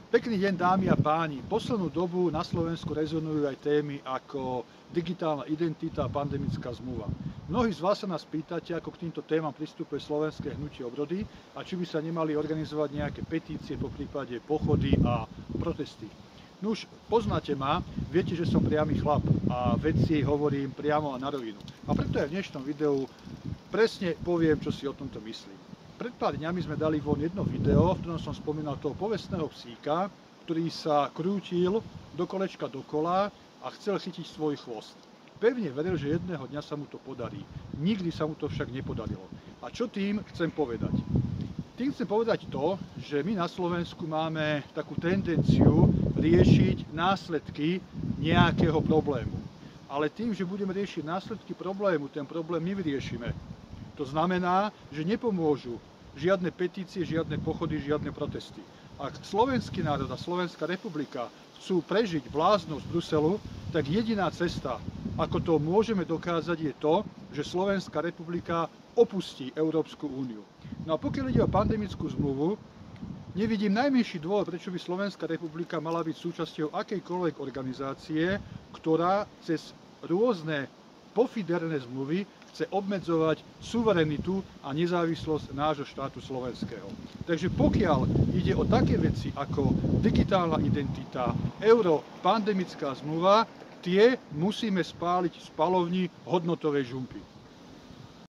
Pekný deň, dámy a páni. Poslednú dobu na Slovensku rezonujú aj témy ako digitálna identita a pandemická zmluva. Mnohí z vás sa nás pýtate, ako k týmto témam pristupuje Slovenské hnutie obrody a či by sa nemali organizovať nejaké petície, poprípade pochody a protesty. Nuž, poznáte ma, viete, že som priamy chlap a veci hovorím priamo a na rovinu. A preto aj v dnešnom videu presne poviem, čo si o tomto myslím. Pred pár dňami sme dali von jedno video, v ktorom som spomínal toho povestného psíka, ktorý sa krútil do kolečka dokola a chcel chytiť svoj chvost. Pevne veril, že jedného dňa sa mu to podarí. Nikdy sa mu to však nepodarilo. A čo tým chcem povedať? Tým chcem povedať to, že my na Slovensku máme takú tendenciu riešiť následky nejakého problému. Ale tým, že budeme riešiť následky problému, ten problém nevyriešime. To znamená, že nepomôžu žiadne petície, žiadne pochody, žiadne protesty. Ak slovenský národ a Slovenská republika chcú prežiť bláznost z Bruselu, tak jediná cesta, ako to môžeme dokázať, je to, že Slovenská republika opustí Európsku úniu. No a pokiaľ ide o pandemickú zmluvu, nevidím najmenší dôvod, prečo by Slovenská republika mala byť súčasťou akejkoľvek organizácie, ktorá cez rôzne pofiderné zmluvy chce obmedzovať suverenitu a nezávislosť nášho štátu slovenského. Takže pokiaľ ide o také veci ako digitálna identita, euro, pandemická zmluva, tie musíme spáliť v spalovni hodnotovej žumpy.